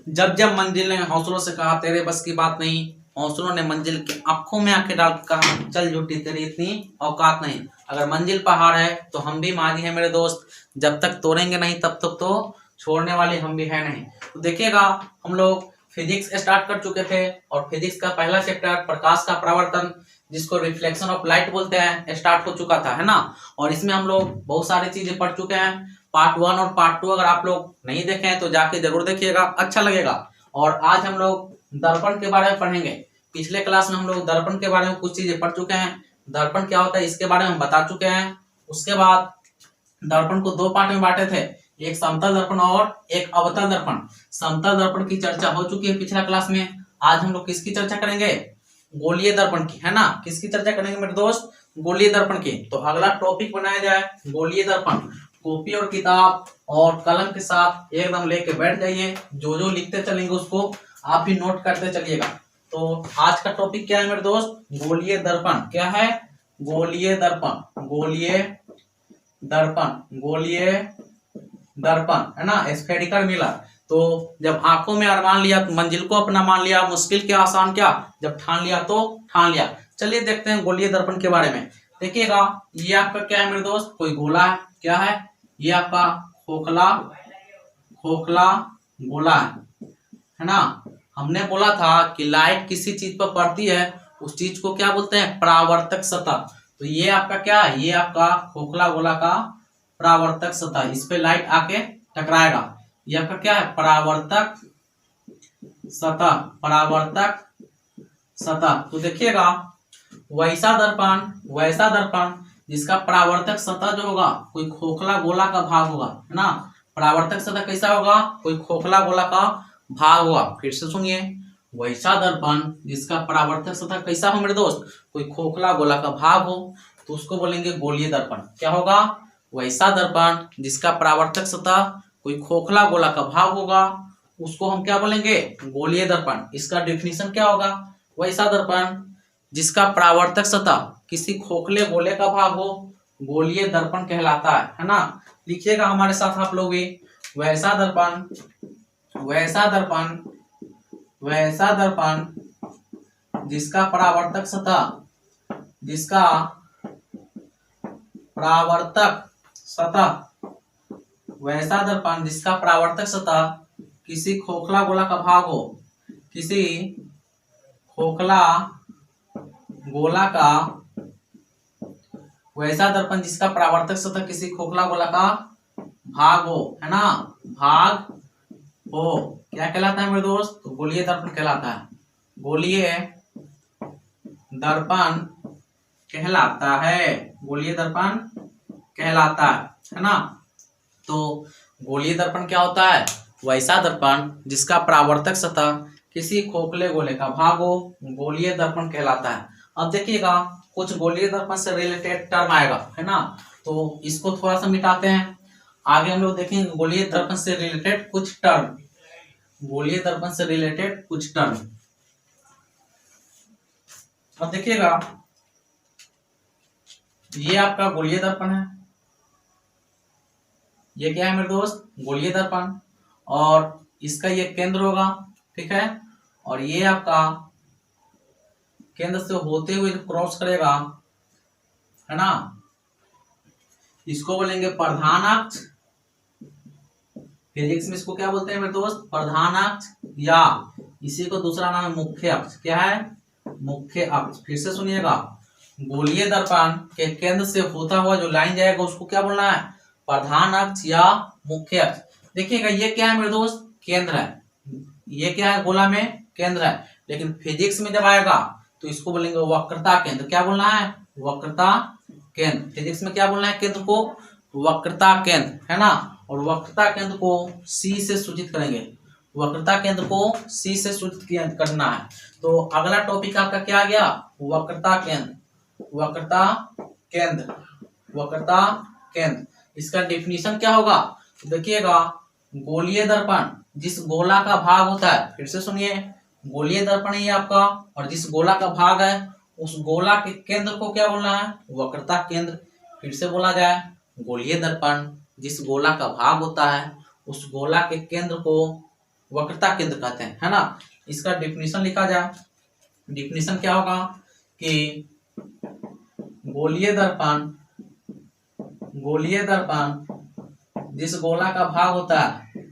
जब जब मंजिल ने हौसलों से कहा तेरे बस की बात नहीं, हौसलों ने मंजिल की आंखों में आंखें डाल के कहा चल झूठी तेरी इतनी औकात नहीं। अगर मंजिल पहाड़ है तो हम भी माजी है मेरे दोस्त, जब तक तोड़ेंगे नहीं तब तक तो छोड़ने वाले हम भी है नहीं। तो देखिएगा हम लोग फिजिक्स स्टार्ट कर चुके थे और फिजिक्स का पहला चैप्टर प्रकाश का परावर्तन, जिसको रिफ्लेक्शन ऑफ लाइट बोलते हैं, स्टार्ट हो चुका था, है ना। और इसमें हम लोग बहुत सारी चीजें पढ़ चुके हैं। पार्ट 1 और पार्ट 2 अगर आप लोग नहीं देखे हैं तो जाके जरूर देखिएगा, अच्छा लगेगा। और आज हम लोग दर्पण के बारे में पढ़ेंगे। पिछले क्लास में हम लोग दर्पण के बारे में कुछ चीजें पढ़ चुके हैं, दर्पण क्या होता है इसके बारे में हम बता चुके हैं। उसके बाद दर्पण को दो पार्ट में बांटे थे, एक समतल दर्पण और एक अवतल दर्पण। समतल दर्पण की चर्चा हो चुकी है पिछला क्लास में। आज हम लोग किसकी चर्चा करेंगे? गोलीय दर्पण की, है ना। किसकी चर्चा करेंगे मेरे दोस्त? गोलीय दर्पण की। तो अगला टॉपिक बनाया जाए गोलीय दर्पण। कॉपी और किताब और कलम के साथ एकदम लेके बैठ जाइए, जो जो लिखते चलेंगे उसको आप भी नोट करते चलिएगा। तो आज का टॉपिक क्या है मेरे दोस्त? गोलीय दर्पण। क्या है? गोलीय दर्पण। गोलीय दर्पण, गोलीय दर्पण, है ना। Spherical mirror. तो जब आंखों में अरमान लिया, मंजिल को अपना मान लिया, मुश्किल क्या आसान क्या, जब ठान लिया तो ठान लिया। चलिए देखते हैं गोलीय दर्पण के बारे में। देखिएगा ये आपका क्या है मेरे दोस्त? कोई गोला है। क्या है? ये आपका खोखला खोखला गोला है ना। हमने बोला था कि लाइट किसी चीज पर पड़ती है उस चीज को क्या बोलते हैं? परावर्तक सतह। तो ये आपका क्या है? ये आपका खोखला गोला का परावर्तक सतह, इस पे लाइट आके टकराएगा। ये आपका क्या है? परावर्तक सतह, परावर्तक सतह। तो देखिएगा वैसा दर्पण जिसका परावर्तक सतह जो होगा कोई खोखला गोला का भाग होगा, है ना। परावर्तक सतह कैसा होगा? कोई खोखला गोला का भाग होगा। फिर से सुनिए, वैसा दर्पण जिसका परावर्तक सतह कैसा हो मेरे दोस्त? कोई खोखला गोला का भाग हो, तो उसको बोलेंगे गोलीय दर्पण। क्या होगा? वैसा दर्पण जिसका परावर्तक सतह कोई खोखला गोला का भाग होगा, उसको हम क्या बोलेंगे? गोलीय दर्पण। इसका डेफिनेशन क्या होगा? वैसा दर्पण जिसका परावर्तक सतह किसी खोखले गोले का भाग हो, गोलीय दर्पण कहलाता है ना। लिखिएगा हमारे साथ आप लोग भी, वैसा दर्पण, वैसा दर्पण, वैसा दर्पण जिसका परावर्तक सतह, जिसका परावर्तक सतह, वैसा दर्पण जिसका परावर्तक सतह किसी खोखला गोला का भाग हो, किसी खोखला गोला का, वैसा दर्पण जिसका परावर्तक सतह किसी खोखला गोला का भाग हो, है ना। भाग हो क्या कहलाता है मेरे दोस्त? तो गोलीय दर्पण कहलाता है। गोलीय दर्पण कहलाता है, गोलीय दर्पण कहलाता है ना। तो गोलीय दर्पण क्या होता है? वैसा दर्पण जिसका परावर्तक सतह किसी खोखले गोले का भाग हो, गोलीय दर्पण कहलाता है। अब देखिएगा कुछ गोलीय दर्पण से रिलेटेड टर्म आएगा, है ना। तो इसको थोड़ा सा मिटाते हैं, आगे हम लोग देखेंगे गोलीय दर्पण से रिलेटेड कुछ टर्म, गोलीय दर्पण से रिलेटेड कुछ टर्म। अब देखिएगा ये आपका गोलीय दर्पण है, ये क्या है मेरे दोस्त? गोलीय दर्पण। और इसका ये केंद्र होगा, ठीक है। और ये आपका केंद्र से होते हुए क्रॉस करेगा, है ना, इसको बोलेंगे प्रधान अक्ष। फिजिक्स में इसको क्या बोलते हैं मेरे दोस्त? प्रधान अक्ष, या इसी को दूसरा नाम है मुख्य अक्ष। क्या है? मुख्य अक्ष। फिर से सुनिएगा, गोलीय दर्पण के केंद्र से होता हुआ जो लाइन जाएगा उसको क्या बोलना है? प्रधान अक्ष या मुख्य अक्ष। देखिएगा ये क्या है मेरे दोस्त? केंद्र है। ये क्या है? गोला में केंद्र है। लेकिन फिजिक्स में जब आएगा तो इसको बोलेंगे वक्रता केंद्र। क्या बोलना है? वक्रता केंद्र। फिजिक्स में क्या बोलना है? केंद्र को वक्रता केंद्र, है ना। और वक्रता केंद्र को सी से सूचित करेंगे, वक्रता केंद्र को सी से सूचित करना है। तो अगला टॉपिक आपका क्या आ गया? वक्रता केंद्र, वक्रता केंद्र, वक्रता केंद्र। इसका डेफिनेशन क्या होगा? देखिएगा गोलीय दर्पण जिस गोला का भाग होता है, फिर से सुनिए, गोलीय दर्पण है आपका, और जिस गोला का भाग है उस गोला के केंद्र को क्या बोलना है? वक्रता केंद्र। फिर से बोला जाए, गोलीय दर्पण जिस गोला का भाग होता है उस गोला के केंद्र को वक्रता केंद्र कहते हैं, है ना। इसका डिफिनीशन लिखा जाए, डिफिनीशन क्या होगा कि गोलीय दर्पण जिस गोला का भाग होता है,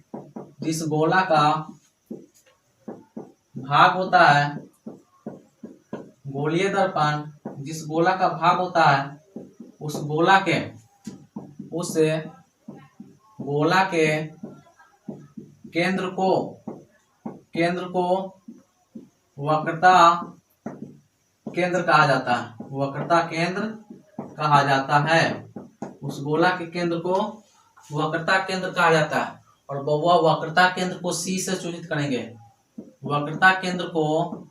जिस गोला का भाग होता है, गोलीय दर्पण जिस गोला का भाग होता है उस गोला के केंद्र को वक्रता केंद्र कहा जाता है, वक्रता केंद्र कहा जाता है। उस गोला के केंद्र को वक्रता केंद्र कहा जाता है। और वह वक्रता केंद्र को सी से सूचित करेंगे। वक्रता केंद्र को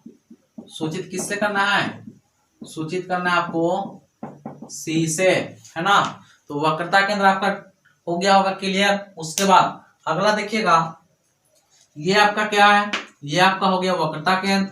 सूचित किससे करना है? सूचित करना है आपको सी से, है ना। तो वक्रता केंद्र आपका हो गया होगा क्लियर। उसके बाद अगला देखिएगा, ये आपका क्या है? ये आपका हो गया वक्रता केंद्र।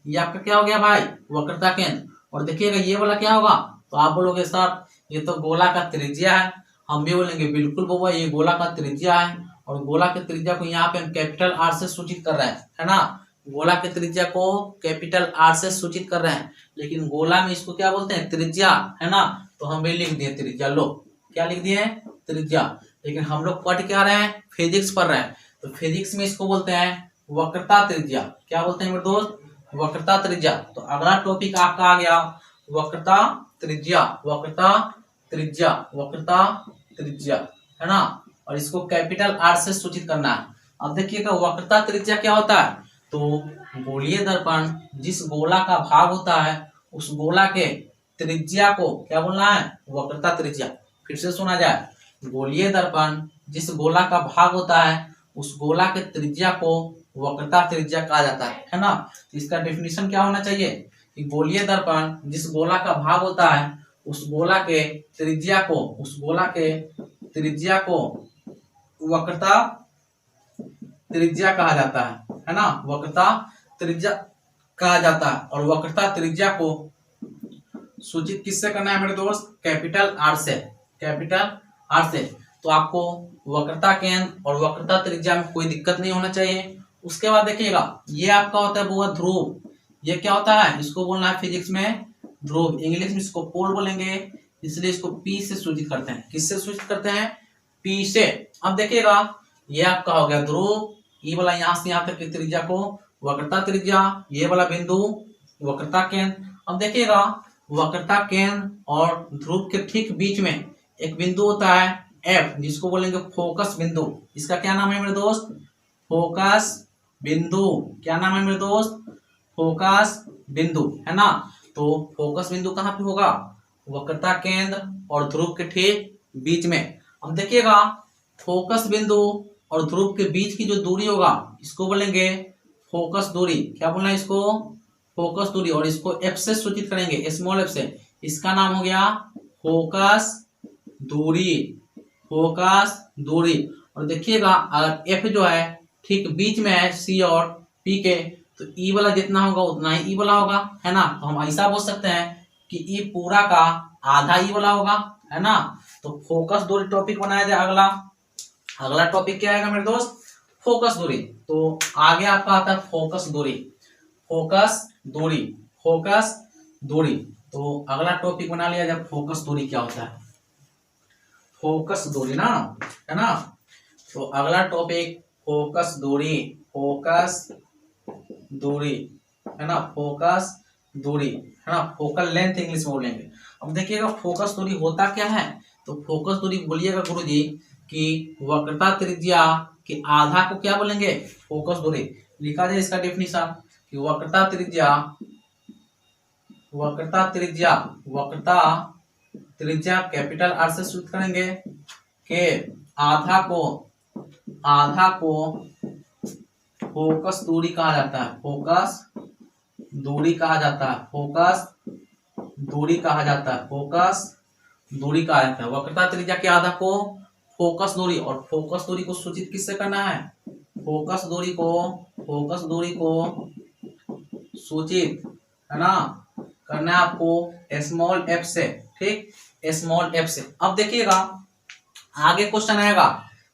ये आपका क्या हो गया भाई? वक्रता केंद्र। और देखिएगा ये वाला क्या होगा? तो आप बोलोगे सर ये तो गोला का त्रिज्या है। हम भी बोलेंगे बिल्कुल बउआ ये गोला का त्रिज्या है। और गोला के त्रिज्या को यहाँ पे हम कैपिटल आर से सूचित कर रहे हैं, है ना। गोला के त्रिज्या को कैपिटल आर से सूचित कर रहे हैं, लेकिन गोला में इसको क्या बोलते हैं? त्रिज्या, है ना। तो हम भी लिख दिए त्रिज्या। लो क्या लिख दिए? त्रिज्या। लेकिन हम लोग पढ़ क्या रहे हैं? फिजिक्स पढ़ रहे हैं। तो फिजिक्स में इसको बोलते हैं वक्रता त्रिज्या। क्या बोलते हैं मेरे दोस्त? वक्रता त्रिज्या। तो अगला टॉपिक आपका आ गया वक्रता त्रिज्या, वक्रता त्रिज्या, वक्रता त्रिज्या, है ना। और इसको कैपिटल आर से सूचित करना है। अब देखिएगा वक्रता त्रिज्या क्या होता है? तो गोलीय दर्पण जिस गोला का भाग होता है उस गोला के त्रिज्या को क्या बोलना है? वक्रता त्रिज्या। फिर से सुना जाए, गोलीय दर्पण जिस गोला का भाग होता है उस गोला के त्रिज्या को वक्रता त्रिज्या कहा जाता है ना। इसका डेफिनेशन क्या होना चाहिए कि गोलीय दर्पण जिस गोला का भाग होता है उस गोला के त्रिज्या को वक्रता त्रिज्या कहा जाता है ना। वक्रता त्रिज्या कहा जाता है। और वक्रता त्रिज्या को सूचित किससे करना है मेरे दोस्त? कैपिटल आर से, कैपिटल आर से। तो आपको वक्रता केंद्र और वक्रता त्रिज्या में कोई दिक्कत नहीं होना चाहिए। उसके बाद देखिएगा ये आपका होता है वो ध्रुव। ये क्या होता है? इसको बोलना है फिजिक्स में ध्रुव। इंग्लिश में इसको पोल बोलेंगे, इसलिए इसको पी से सूचित करते हैं। किससे सूचित करते हैं? पी से। अब देखिएगा ये आपका हो गया ध्रुव। ये वाला यहाँ से यहाँ तक की त्रिज्या को वक्रता त्रिज्या, ये वाला बिंदु वक्रता केंद्र। अब देखिएगा वक्रता केंद्र और ध्रुव के ठीक बीच में एक बिंदु होता है एफ, जिसको बोलेंगे फोकस बिंदु। इसका क्या नाम है मेरे दोस्त? फोकस बिंदु। क्या नाम है मेरे दोस्त? फोकस बिंदु, है ना। तो फोकस बिंदु कहाँ पे होगा? वक्रता केंद्र और ध्रुव के ठीक बीच में। अब देखिएगा फोकस बिंदु और ध्रुव के बीच की जो दूरी होगा इसको बोलेंगे फोकस दूरी। क्या बोलना है इसको? फोकस दूरी। और इसको एफ से सूचित करेंगे, स्मॉल एफ से। इसका नाम हो गया फोकस दूरी, फोकस दूरी। और देखिएगा अगर एफ जो है ठीक बीच में है सी और पी के, तो ई वाला जितना होगा उतना ही ई वाला होगा, है ना। तो हम ऐसा बोल सकते हैं कि ई पूरा का आधा ई वाला होगा, है ना। तो फोकस दूरी टॉपिक बनाया जाए। अगला टॉपिक क्या आएगा मेरे दोस्त? फोकस दूरी। तो आगे आपका आता है फोकस दूरी, फोकस दूरी, फोकस दूरी। तो अगला टॉपिक बना लिया जाए फोकस दूरी क्या होता है? फोकस दूरी ना, है ना। तो अगला टॉपिक फोकस दूरी, फोकस दूरी, है ना। फोकस दूरी, है ना। फोकल लेंथ इंग्लिश में बोलेंगे। अब देखिएगा फोकस दूरी होता क्या है? तो फोकस दूरी बोलिएगा गुरुजी कि वक्रता त्रिज्या के आधा को क्या बोलेंगे? फोकस दूरी। लिखा जाए इसका डेफिनेशन कि वक्रता त्रिज्या कैपिटल आर से सूचित करेंगे के आधा को फोकस दूरी कहा जाता है, फोकस दूरी कहा जाता है, फोकस दूरी कहा जाता है, फोकस दूरी कहा जाता है। वक्रता त्रिज्या के आधा को फोकस दूरी। और फोकस दूरी को सूचित किससे करना है? फोकस दूरी को सूचित, है ना, करना है आपको स्मॉल एफ से, ठीक, स्मॉल एफ से। अब देखिएगा आगे क्वेश्चन आएगा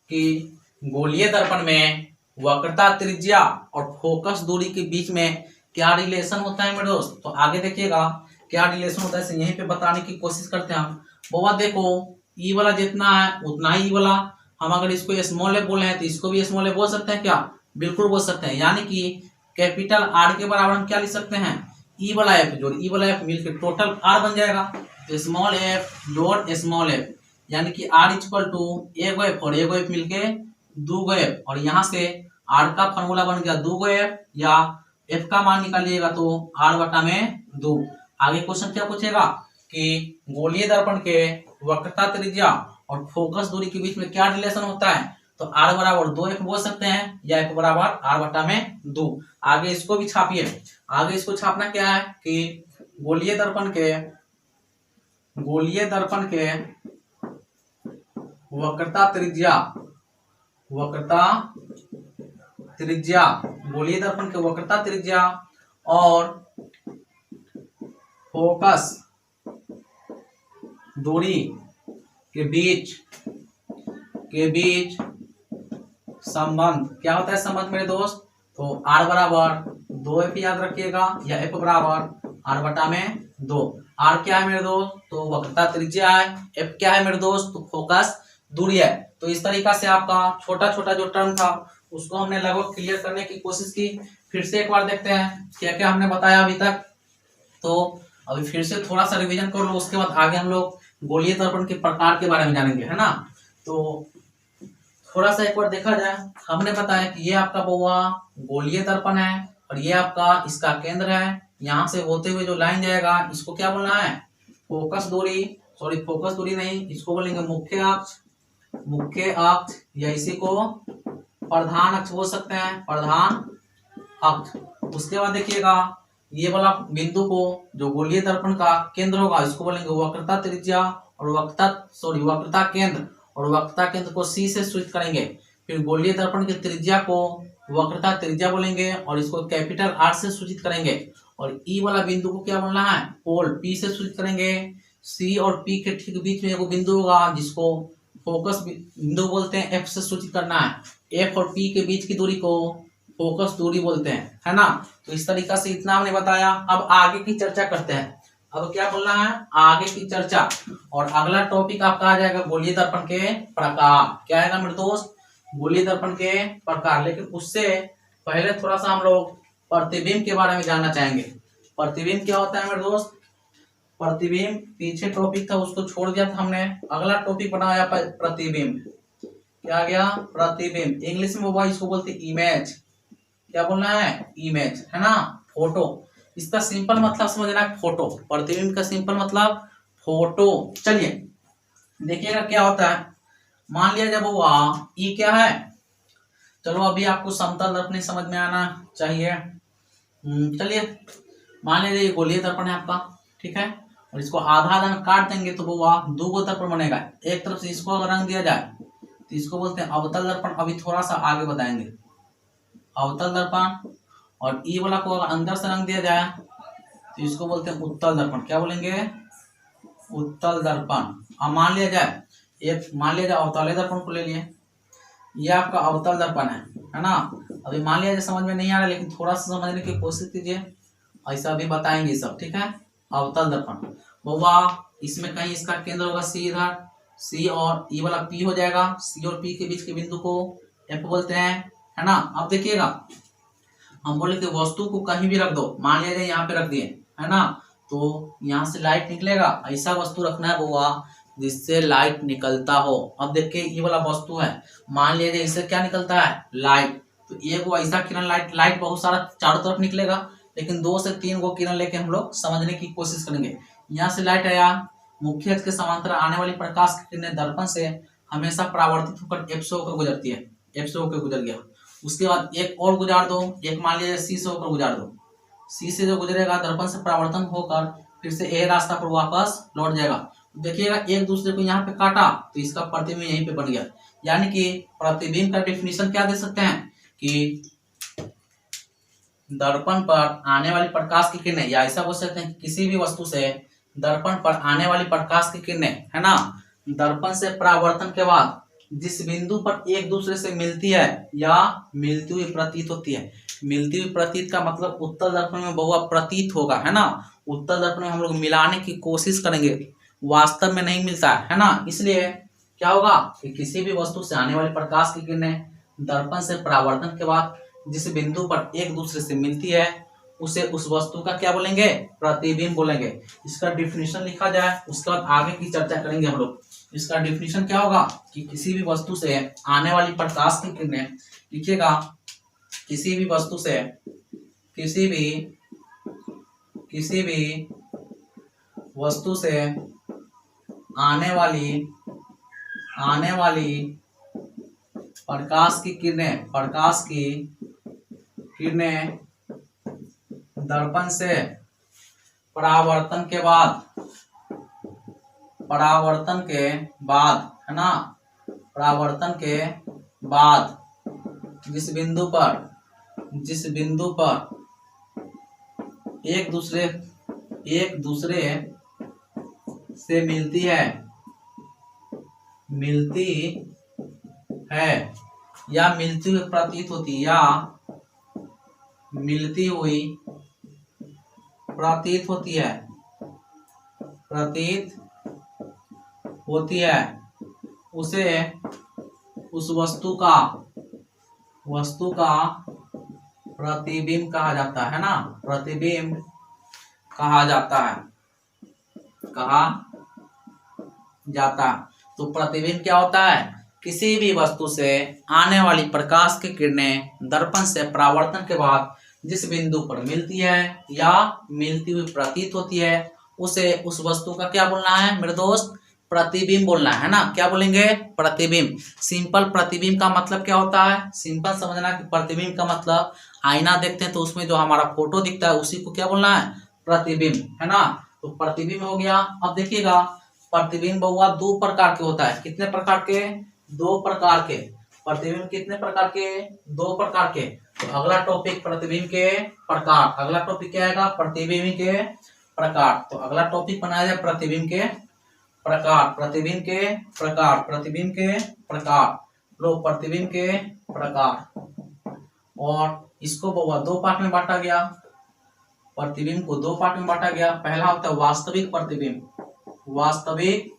कि गोलीय दर्पण में वक्रता त्रिज्या और फोकस दूरी के बीच में क्या रिलेशन होता है मेरे दोस्त? तो आगे देखिएगा क्या रिलेशन होता है, यहीं पे बताने की कोशिश करते हैं हम। बहुत देखो ई वाला जितना है उतना ही ई वाला, हम अगर इसको स्मॉल एफ बोले हैं तो इसको भी स्मॉल एफ बोल सकते हैं क्या? बिल्कुल बोल सकते हैं। यानी कि कैपिटल आर के बराबर हम क्या लिख सकते हैं? ई वाला एफ जोड़ ई वाला एफ मिलकर टोटल आर बन जाएगा। तो स्मॉल एफ जोड़ स्मॉल एफ यानी कि आर इक्वल टू एगो एफ और एगो एफ मिलके दो गो एफ, और यहाँ से आर का फॉर्मूला बन गया दो गो एफ, या एफ का मान निकालिएगा तो आर बटा में 2। आगे क्वेश्चन क्या पूछेगा कि गोलीय दर्पण के वक्रता त्रिज्या और फोकस दूरी के बीच में क्या रिलेशन होता है? तो आर बराबर 2f बोल सकते हैं, या f बराबर आर बटा में 2। आगे इसको भी छापिए। आगे इसको छापना क्या है कि गोलीय दर्पण के वक्रता त्रिज्या गोलीय दर्पण के वक्रता त्रिज्या और फोकस दूरी के बीच संबंध क्या होता है? संबंध मेरे दोस्त, तो आर बराबर 2f याद रखिएगा, या f बराबर आर बटा में 2। आर क्या है मेरे दोस्त? तो वक्रता त्रिज्या है। f क्या है मेरे दोस्त? तो फोकस दूरी है। तो इस तरीका से आपका छोटा छोटा जो टर्म था उसको हमने लगभग क्लियर करने की कोशिश की। फिर से एक बार देखते हैं क्या क्या हमने बताया अभी तक। तो अभी फिर से थोड़ा सा रिवीजन कर लो, उसके बाद आगे हम लोग गोलीय दर्पण के प्रकार के बारे में जानेंगे, है ना। तो थोड़ा सा एक बार देखा जाए, हमने बताया कि ये आपका बउआ गोलीय दर्पण है और ये आपका इसका केंद्र है। यहाँ से होते हुए जो लाइन जाएगा इसको क्या बोलना है? फोकस दूरी नहीं, इसको बोलेंगे मुख्य अक्ष, या इसी को प्रधान अक्ष बोल सकते हैं, प्रधान अक्ष। उसके बाद देखिएगा ये वाला बिंदु को जो गोलीय दर्पण का केंद्र होगा इसको बोलेंगे वक्रता त्रिज्या और वक्रता केंद्र, और वक्रता केंद्र को सी से सूचित करेंगे। फिर गोलीय दर्पण की त्रिज्या को वक्रता त्रिज्या बोलेंगे और इसको कैपिटल आर से सूचित करेंगे। और ई वाला बिंदु को क्या बोलना है? पोल पी से सूचित करेंगे। सी और पी के ठीक बीच में एक बिंदु होगा जिसको फोकस बिंदु बोलते हैं, एफ से सूचित करना है। एफ और पी के बीच की दूरी को फोकस दूरी बोलते हैं, है ना। तो इस तरीका से इतना हमने बताया। अब आगे की चर्चा करते हैं। अब क्या बोलना है? आगे की चर्चा। और अगला टॉपिक आपका आ जाएगा गोलीय दर्पण के प्रकार। क्या आएगा मेरे दोस्त? गोलीय दर्पण के प्रकार। लेकिन उससे पहले थोड़ा सा हम लोग प्रतिबिंब के बारे में जानना चाहेंगे। प्रतिबिंब क्या होता है मेरे दोस्त? प्रतिबिंब पीछे टॉपिक था उसको छोड़ दिया था हमने, अगला टॉपिक बनाया प्रतिबिंब। क्या आ गया? प्रतिबिंब। इंग्लिश में वो इसको बोलते इमेज। क्या बोलना है? इमेज, है ना, फोटो। इसका सिंपल मतलब समझना है फोटो। प्रतिबिंब का सिंपल मतलब फोटो। चलिए देखिएगा क्या होता है। मान लिया जब वो ई क्या है, चलो अभी आपको समतल दर्पण समझ में आना चाहिए। चलिए मान लीजिए ये गोलीय दर्पण है आपका, ठीक है, और इसको आधा आधा में काट देंगे तो वो दो गो दर्पण बनेगा। एक तरफ से इसको अगर रंग दिया जाए तो इसको बोलते हैं अवतल दर्पण। अभी थोड़ा सा आगे बताएंगे अवतल दर्पण। और ई वाला को अगर अंदर से रंग दिया जाए तो इसको बोलते हैं उत्तल दर्पण। क्या बोलेंगे? उत्तल दर्पण। अब मान लिया जाए अवतल दर्पण को ले लिए, ये आपका अवतल दर्पण है ना। अभी मान लिया जाए समझ में नहीं आ रहा, लेकिन थोड़ा सा समझने की कोशिश कीजिए, ऐसा भी बताएंगे सब, ठीक है। अवतल दर्पण बउआ, इसमें कहीं इसका केंद्र होगा सी, इधर सी और ई वाला पी हो जाएगा। सी और पी के बीच के बिंदु को एफ बोलते हैं, है ना। अब देखिएगा हम बोले कि वस्तु को कहीं भी रख दो, मान लिया जाए यहाँ पे रख दिए, है ना, तो यहाँ से लाइट निकलेगा। ऐसा वस्तु रखना है बउआ जिससे लाइट निकलता हो। अब देखिए ये वाला वस्तु है, मान लिया जाए इससे क्या निकलता है? लाइट। तो एक वो ऐसा किरण लाइट बहुत सारा चारों तरफ निकलेगा, लेकिन 2 से 3 गो किरण लेके हम लोग समझने की कोशिश करेंगे। यहाँ से लाइट आया, मुख्य अक्ष के समांतर आने वाली प्रकाश की किरणें दर्पण से हमेशा परावर्तित होकर एफ से होकर गुजरती है। एफ से होकर गुजर गया, उसके बाद एक और गुजार दो, एक मान लीजिए सी से होकर गुजार दो। सी से जो गुजरेगा दर्पण से परावर्तन होकर फिर से ए रास्ता पर वापस लौट जाएगा। देखिएगा एक दूसरे को यहाँ पे काटा तो इसका प्रतिबिंब यहीं पे बन गया। यानी कि प्रतिबिंब का डेफिनेशन क्या दे सकते हैं कि दर्पण पर आने वाली प्रकाश की किरणें, या ऐसा बोल सकते हैं किसी भी वस्तु से दर्पण पर आने वाली प्रकाश की किरणें, है ना, दर्पण से परावर्तन के बाद जिस बिंदु पर एक दूसरे से मिलती है या मिलती हुई प्रतीत होती है। मिलती हुई प्रतीत का मतलब उत्तल दर्पण में बहुआ प्रतीत होगा, है ना। उत्तल दर्पण में हम लोग मिलाने की कोशिश करेंगे, वास्तव में नहीं मिलता है ना। इसलिए क्या होगा कि किसी भी वस्तु से आने वाली प्रकाश की किरणें दर्पण से परावर्तन के बाद जिस बिंदु पर एक दूसरे से मिलती है उसे उस वस्तु का क्या बोलेंगे, प्रतिबिंब बोलेंगे। इसका डिफिनीशन लिखा जाए, उसके बाद आगे की चर्चा करेंगे हम लोग। इसका डिफिनीशन क्या होगा कि किसी भी वस्तु से आने वाली प्रकाश की किरणें, लिखिएगा, किसी भी वस्तु से किसी भी वस्तु से आने वाली प्रकाश की किरणें दर्पण से परावर्तन के बाद है ना, परावर्तन के बाद जिस बिंदु पर एक दूसरे से मिलती है या मिलती हुई प्रतीत होती है या मिलती हुई प्रतीत होती है उसे उस वस्तु का प्रतिबिंब कहा जाता है ना, प्रतिबिंब कहा जाता है। तो प्रतिबिंब क्या होता है, किसी भी वस्तु से आने वाली प्रकाश की किरणें दर्पण से परावर्तन के बाद जिस बिंदु पर मिलती है या मिलती हुई प्रतीत होती है उसे उस वस्तु का क्या बोलना है मेरे दोस्त, प्रतिबिंब बोलना है ना। क्या बोलेंगे, प्रतिबिंब। सिंपल प्रतिबिंब का मतलब क्या होता है, सिंपल समझना कि प्रतिबिंब का मतलब आईना देखते हैं तो उसमें जो हमारा फोटो दिखता है उसी को क्या बोलना है, प्रतिबिंब, है ना। तो प्रतिबिंब हो गया। अब देखिएगा प्रतिबिंब हुआ दो प्रकार के होता है। कितने प्रकार के, दो प्रकार के। प्रतिबिंब कितने प्रकार के, दो प्रकार के। तो अगला टॉपिक प्रतिबिंब के प्रकार, अगला टॉपिक क्या आएगा, प्रतिबिंब के प्रकार। तो अगला टॉपिक बनाया जाए प्रतिबिंब के प्रकार, प्रतिबिंब के प्रकार, प्रतिबिंब के प्रकार। लो प्रतिबिंब के प्रकार, और इसको दो पार्ट में बांटा गया। प्रतिबिंब को दो पार्ट में बांटा गया। पहला होता है वास्तविक प्रतिबिंब, वास्तविक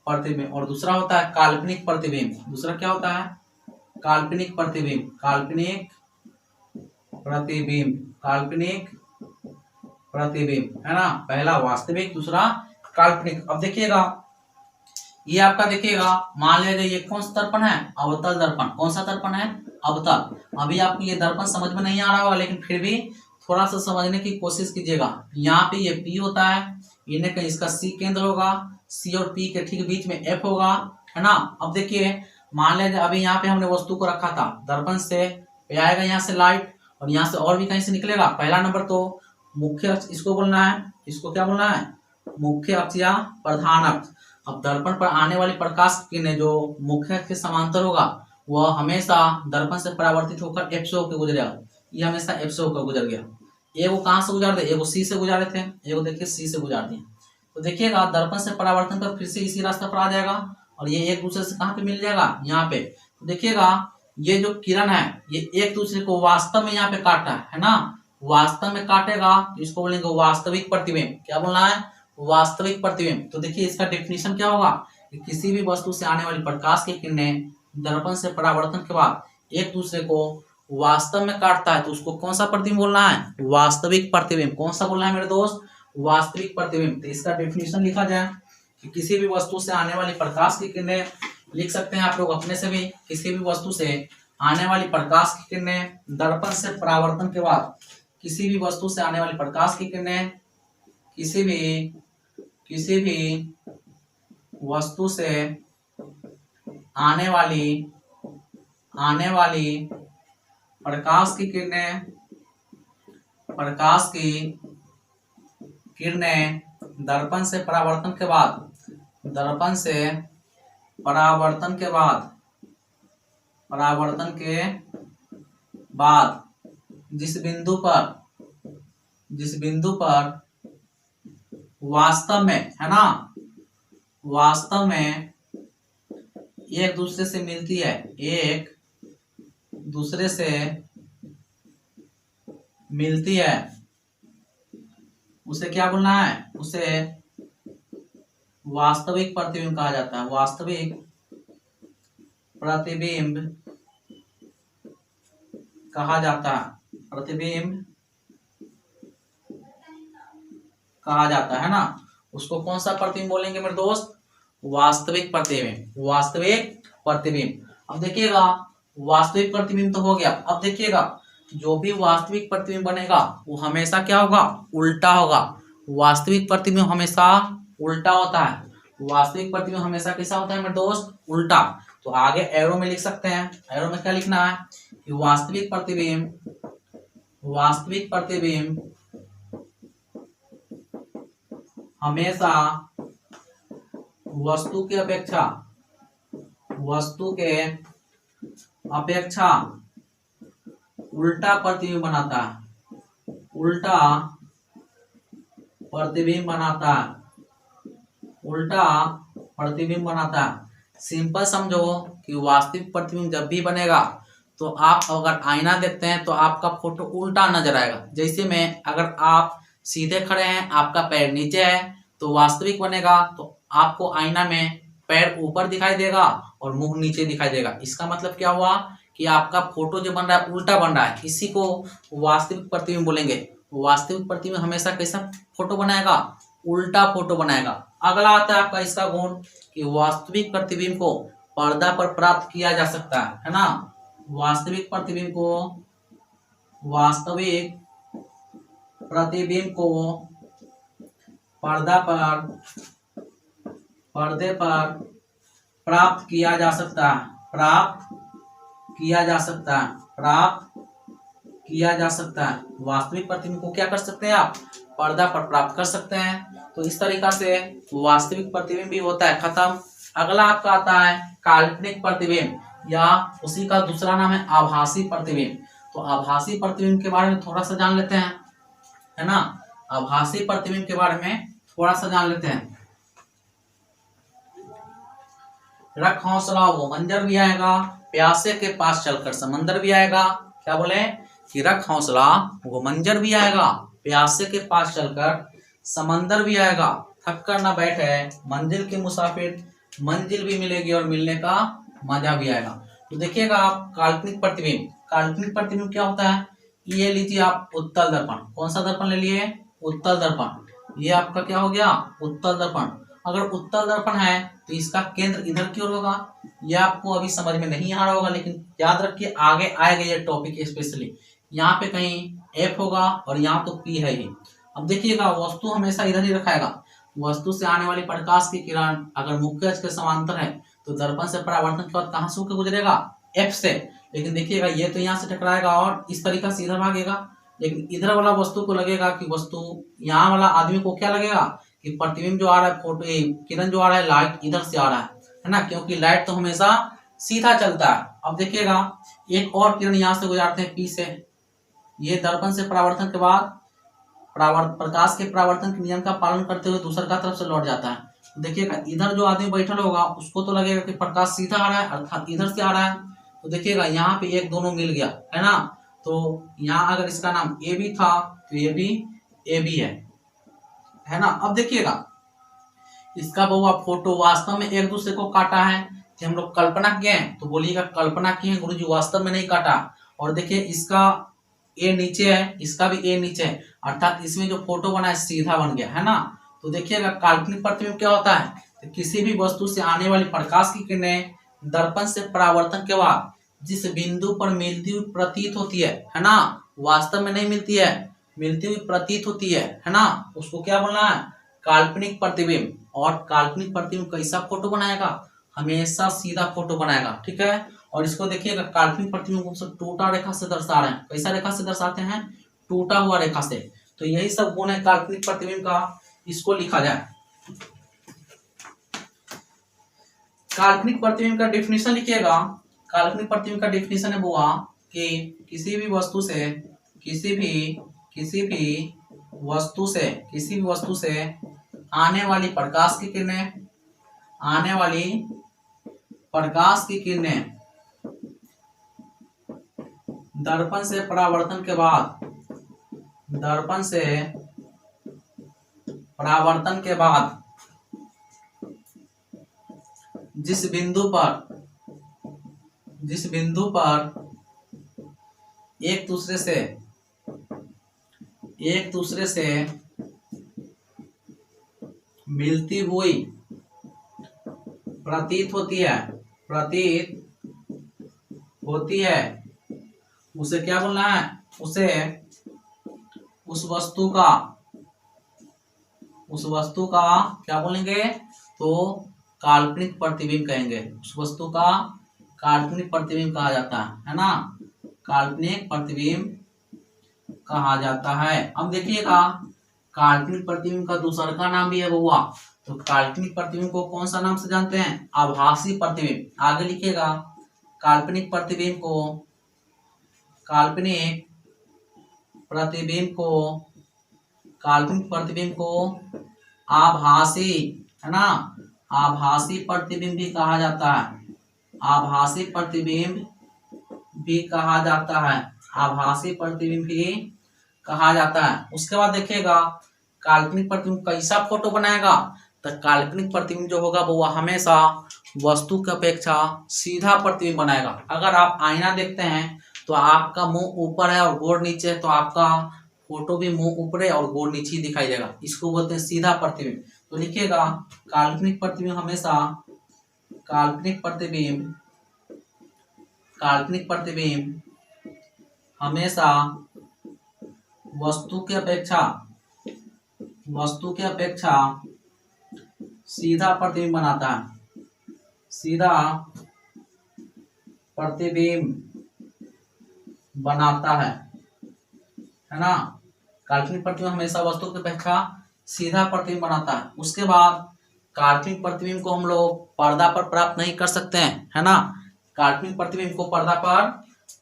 प्रतिबिंब, और दूसरा होता है काल्पनिक प्रतिबिंब। दूसरा क्या होता है, काल्पनिक प्रतिबिंब, काल्पनिक प्रतिबिंब, है ना। पहला वास्तविक, दूसरा काल्पनिक। अब देखिएगा ये आपका, देखिएगा मान लीजिए ये कौन सा दर्पण है, अवतल दर्पण। कौन सा दर्पण है, अवतल। अभी आपको ये दर्पण समझ में नहीं आ रहा होगा, लेकिन फिर भी थोड़ा सा समझने की कोशिश कीजिएगा। यहाँ पे ये P होता है, इन्हें कहीं इसका C केंद्र होगा, C और P के ठीक बीच में F होगा, है ना। अब देखिए मान लीजिए अभी यहाँ पे हमने वस्तु को रखा था, दर्पण से आएगा यहाँ से लाइट, और यहाँ से और भी कहीं से निकलेगा। पहला नंबर तो मुख्य अक्ष, इसको बोलना है, इसको क्या बोलना है, मुख्य अक्ष या प्रधान अक्ष। अब दर्पण पर आने वाली प्रकाश की किरणें जो मुख्य अक्ष के समांतर होगा वह हमेशा दर्पण से परावर्तित होकर F से होकर गुजरेगा। ये हमेशा F से होकर गुजर गया। एगो कहाँ से गुजार दे, एगो C से गुजारे थे, एगो देखिए C से गुजार दिए। तो देखिएगा दर्पण से परावर्तन पर फिर से इसी रास्ते पर आ जाएगा, और ये एक दूसरे से कहाँ पे मिल जाएगा, यहाँ पे। तो देखिएगा ये जो किरण है ये एक दूसरे को वास्तव में यहाँ पे काटा है ना, वास्तव में काटेगा तो इसको बोलेंगे वास्तविक प्रतिबिंब। क्या बोलना है, वास्तविक प्रतिबिंब। तो देखिए इसका डेफिनेशन क्या होगा कि किसी भी वस्तु से आने वाली प्रकाश की किरणें दर्पण से परावर्तन के बाद एक दूसरे को वास्तव में काटता है तो उसको कौन सा प्रतिबिंब बोलना है, वास्तविक प्रतिबिंब। कौन सा बोलना है मेरे दोस्त, वास्तविक प्रतिबिंब। तो इसका डेफिनेशन लिखा जाए कि किसी भी वस्तु से आने वाली प्रकाश की किरणें, लिख सकते हैं आप लोग अपने से भी, किसी भी वस्तु से आने वाली प्रकाश की किरणें दर्पण से परावर्तन के बाद, किसी भी वस्तु से आने वाली प्रकाश की किरणें किसी भी वस्तु से आने वाली प्रकाश की किरणें दर्पण से परावर्तन के बाद जिस बिंदु पर वास्तव में, है ना, वास्तव में एक दूसरे से मिलती है, एक दूसरे से मिलती है, उसे क्या बोलना है, उसे वास्तविक प्रतिबिंब कहा जाता है। वास्तविक प्रतिबिंब कहा जाता है, प्रतिबिंब कहा जाता है ना। उसको कौन सा प्रतिबिंब बोलेंगे मेरे दोस्त, वास्तविक प्रतिबिंब, वास्तविक प्रतिबिंब। अब देखिएगा वास्तविक प्रतिबिंब तो हो गया, अब देखिएगा जो भी वास्तविक प्रतिबिंब बनेगा वो हमेशा क्या होगा, उल्टा होगा। वास्तविक प्रतिबिंब हमेशा उल्टा होता है, वास्तविक प्रतिबिंब हमेशा कैसा होता है मेरे दोस्त, उल्टा। तो आगे एरो में लिख सकते हैं, एरो में क्या लिखना है कि वास्तविक प्रतिबिंब, वास्तविक प्रतिबिंब हमेशा वस्तु के अपेक्षा, वस्तु के अपेक्षा उल्टा प्रतिबिंब बनाता है, उल्टा प्रतिबिंब बनाता है, उल्टा प्रतिबिंब बनाता है। सिंपल समझो कि वास्तविक प्रतिबिंब जब भी बनेगा तो आप अगर आईना देखते हैं तो आपका फोटो उल्टा नजर आएगा। जैसे में अगर आप सीधे खड़े हैं, आपका पैर नीचे है तो वास्तविक बनेगा, तो आपको आईना में पैर ऊपर दिखाई देगा और मुंह नीचे दिखाई देगा। इसका मतलब क्या हुआ कि आपका फोटो जो बन रहा है उल्टा बन रहा है, इसी को वास्तविक प्रतिबिंब बोलेंगे। वास्तविक प्रतिबिंब हमेशा कैसा फोटो बनाएगा, उल्टा फोटो बनाएगा। अगला आता है आपका इसका गुण कि वास्तविक प्रतिबिंब को पर्दा पर प्राप्त किया जा सकता है ना। वास्तविक प्रतिबिंब को, वास्तविक प्रतिबिंब को पर्दा पर, पर्दे पर प्राप्त किया जा सकता है, प्राप्त किया जा सकता है, प्राप्त किया जा सकता है। वास्तविक प्रतिबिंब को क्या कर सकते हैं आप, पर्दा पर प्राप्त कर सकते हैं। तो इस तरीका से वास्तविक प्रतिबिंब भी होता है, खत्म। अगला आपका आता है काल्पनिक प्रतिबिंब, या उसी का दूसरा नाम है आभासी प्रतिबिंब। तो आभासी प्रतिबिंब के बारे में थोड़ा सा जान लेते हैं, है ना। आभासी प्रतिबिंब के बारे में थोड़ा सा जान लेते हैं। रख हौसला वो मंजर भी आएगा, प्यासे के पास चलकर समंदर भी आएगा। क्या बोले कि रख हौसला वो मंजर भी आएगा, प्यासे के पास चलकर समंदर भी आएगा, थक कर न बैठे मंजिल के मुसाफिर, मंजिल भी मिलेगी और मिलने का मजा भी आएगा। तो देखिएगा आप काल्पनिक प्रतिबिंब, काल्पनिक प्रतिबिंब क्या होता है, ये लीजिए आप उत्तल दर्पण, कौन सा दर्पण ले लिए, उत्तल दर्पण। ये आपका क्या हो गया, उत्तल दर्पण। अगर उत्तल दर्पण है तो इसका केंद्र इधर की ओर होगा। ये आपको अभी समझ में नहीं आ रहा होगा, लेकिन याद रखिए आगे आएगा ये टॉपिक स्पेशली। यहाँ पे कहीं एफ होगा और यहाँ तो पी है ही। अब देखिएगा वस्तु हमेशा इधर ही रखाएगा। वस्तु से आने वाली प्रकाश की किरण अगर मुख्य अक्ष के समांतर है तो दर्पण से परावर्तन के बाद कहाँ से होकर गुजरेगा, एफ से। लेकिन देखिएगा ये तो यहाँ से टकराएगा और इस तरीका से इधर भागेगा, लेकिन इधर वाला वस्तु को लगेगा कि वस्तु, यहाँ वाला आदमी को क्या लगेगा कि प्रतिबिंब जो आ रहा है, फोटो किरण जो आ रहा है, लाइट इधर से आ रहा है ना, क्योंकि लाइट तो हमेशा सीधा चलता है। अब देखिएगा एक और किरण यहाँ से गुजरते हैं पी से, ये दर्पण से परावर्तन के बाद प्रकाश के परावर्तन के नियम का पालन करते हुए दूसर का तरफ से लौट जाता है। देखिएगा इधर जो आदमी बैठल होगा उसको तो लगेगा कि प्रकाश सीधा आ रहा है, अर्थात इधर से आ रहा है। तो देखिएगा यहाँ पे एक दोनों मिल गया, है ना। तो यहाँ अगर इसका नाम ए बी था तो ये भी ए बी है ना। अब देखिएगा इसका बहुआ फोटो वास्तव में एक दूसरे को काटा है कि हम लोग कल्पना किए हैं, तो बोलिएगा कल्पना किए हैं गुरुजी, वास्तव में नहीं काटा। और देखिए इसका ए नीचे है, इसका भी ए नीचे है, अर्थात इसमें जो फोटो बना है सीधा बन गया, है ना। तो देखिएगा काल्पनिक प्रतिबिंब क्या होता है, तो किसी भी वस्तु से आने वाली प्रकाश की किरणें दर्पण से परावर्तन के बाद जिस बिंदु पर मिलती हुई प्रतीत होती है ना, वास्तव में नहीं मिलती है, मिलती हुई प्रतीत होती है ना, उसको क्या बोलना है, काल्पनिक प्रतिबिंब। और काल्पनिक प्रतिबिंब कैसा फोटो बनाएगा, हमेशा सीधा फोटो बनाएगा, ठीक है। और इसको देखिएगा काल्पनिक प्रतिबिंब को टूटा रेखा से दर्शा रहे हैं। कैसा रेखा से दर्शाते हैं, टूटा हुआ रेखा से। तो यही सब गुण है काल्पनिक प्रतिबिंब का, इसको लिखा जाए। काल्पनिक प्रतिबिंब का डेफिनेशन लिखिएगा। काल्पनिक प्रतिबिंब का डेफिनेशन है बुआ कि किसी भी वस्तु से आने वाली प्रकाश की किरणें आने वाली प्रकाश की किरणें दर्पण से परावर्तन के बाद, दर्पण से परावर्तन के बाद जिस बिंदु पर एक दूसरे से मिलती हुई प्रतीत होती है उसे क्या बोलना है? उसे उस वस्तु का क्या बोलेंगे? तो काल्पनिक प्रतिबिंब कहेंगे। उस वस्तु का काल्पनिक प्रतिबिंब कहा जाता है ना, काल्पनिक प्रतिबिंब कहा जाता है। अब देखिएगा, काल्पनिक प्रतिबिंब का दूसरा का नाम भी है बउआ। तो काल्पनिक प्रतिबिंब को कौन सा नाम से जानते हैं? आभासी प्रतिबिंब। आगे लिखिएगा, काल्पनिक प्रतिबिंब को आभासी, है ना, आभासी प्रतिबिंब भी कहा जाता है। आभासी प्रतिबिंब भी कहा जाता है। आभासी प्रतिबिंब भी कहा जाता है। उसके बाद देखिएगा, काल्पनिक प्रतिबिंब कैसा फोटो बनाएगा? तो काल्पनिक प्रतिबिंब जो होगा वो हमेशा वस्तु की अपेक्षा सीधा प्रतिबिंब बनाएगा। अगर आप आईना देखते हैं तो आपका मुंह ऊपर है और गोड़ नीचे है, तो आपका फोटो भी मुंह ऊपर है और गोड़ नीचे ही दिखाई देगा। इसको बोलते हैं सीधा प्रतिबिंब। तो लिखिएगा, काल्पनिक प्रतिबिंब हमेशा वस्तु की अपेक्षा सीधा प्रतिबिंब बनाता है। सीधा प्रतिबिंब बनाता है ना। काल्पनिक प्रतिबिंब हमेशा वस्तु की अपेक्षा सीधा प्रतिबिंब बनाता है। उसके बाद काल्पनिक प्रतिबिंब को हम लोग पर्दा पर प्राप्त नहीं कर सकते हैं, है ना। काल्पनिक प्रतिबिंब को पर्दा पर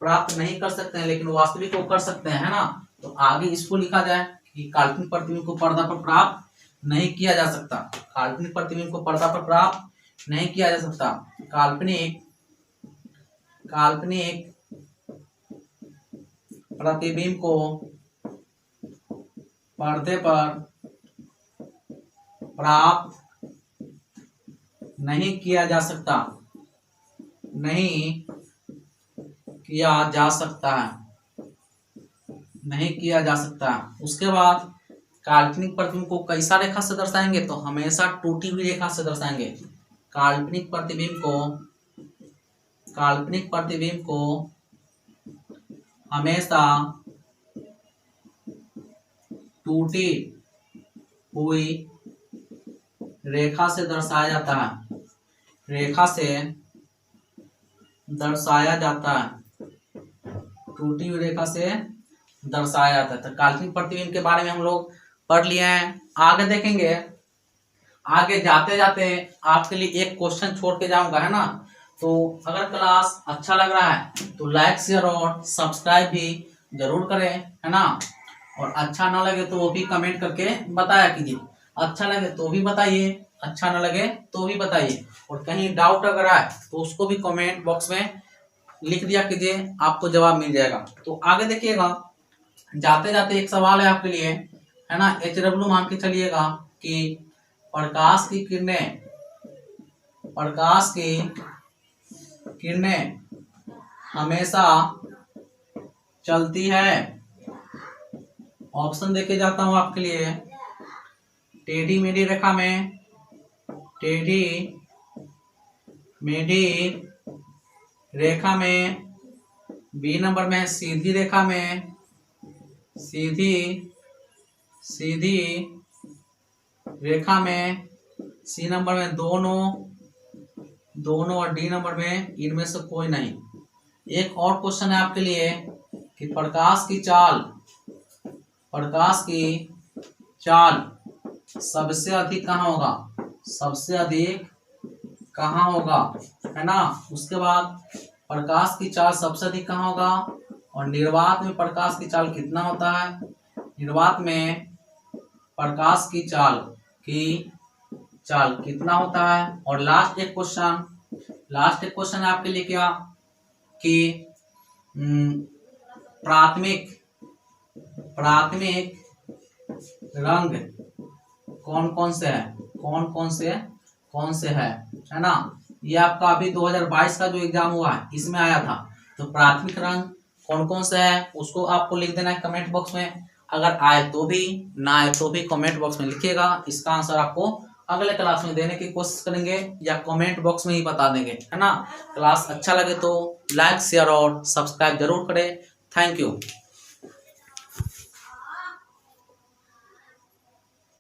प्राप्त नहीं कर सकते हैं, लेकिन वास्तविक को कर सकते हैं, है ना। तो आगे इसको लिखा जाए कि काल्पनिक प्रतिबिंब को पर्दा पर प्राप्त नहीं किया जा सकता। काल्पनिक प्रतिबिंब को पर्दा पर प्राप्त नहीं किया जा सकता। काल्पनिक प्रतिबिंब को पर्दे पर प्राप्त नहीं किया जा सकता, नहीं किया जा सकता। उसके बाद काल्पनिक प्रतिबिंब को कैसा रेखा से दर्शाएंगे? तो हमेशा टूटी हुई रेखा से दर्शाएंगे। काल्पनिक प्रतिबिंब को हमेशा टूटी हुई रेखा से दर्शाया जाता है। टूटी हुई रेखा से दर्शाया जाता है। तो काल्पनिक प्रतिबिंब के बारे में हम लोग पढ़ लिए हैं। आगे देखेंगे, आगे जाते जाते आपके लिए एक क्वेश्चन छोड़ के जाऊंगा, है ना। तो अगर क्लास अच्छा लग रहा है तो लाइक शेयर और सब्सक्राइब भी जरूर करें, है ना। और अच्छा ना लगे तो वो भी कमेंट करके बताया कीजिए। अच्छा लगे तो भी बताइए, अच्छा ना लगे तो भी बताइए। और कहीं डाउट अगर आए तो उसको भी कमेंट बॉक्स में लिख दिया कीजिए, आपको जवाब मिल जाएगा। तो आगे देखिएगा, जाते जाते एक सवाल है आपके लिए, है ना। HW मान के चलिएगा कि प्रकाश की किरणें हमेशा चलती है। ऑप्शन देके जाता हूं आपके लिए। टेढ़ी मेढ़ी रेखा में, बी नंबर में सीधी रेखा में, सीधी रेखा में, सी नंबर में दोनों और डी नंबर में इनमें से कोई नहीं। एक और क्वेश्चन है आपके लिए कि प्रकाश की चाल सबसे अधिक कहाँ होगा, है ना। उसके बाद प्रकाश की चाल सबसे अधिक कहाँ होगा, और निर्वात में प्रकाश की चाल कितना होता है। निर्वात में प्रकाश की चाल कितना होता है। और लास्ट एक क्वेश्चन है आपके लिए क्या कि प्राथमिक रंग कौन कौन से है ना। ये आपका अभी 2022 का जो एग्जाम हुआ है इसमें आया था। तो प्राथमिक रंग कौन से है उसको आपको लिख देना है कमेंट बॉक्स में। अगर आए तो भी ना आए तो भी कमेंट बॉक्स में लिखिएगा। इसका आंसर आपको अगले क्लास में देने की कोशिश करेंगे या कमेंट बॉक्स में ही बता देंगे, है ना। क्लास अच्छा लगे तो लाइक शेयर और सब्सक्राइब जरूर करें। Thank you.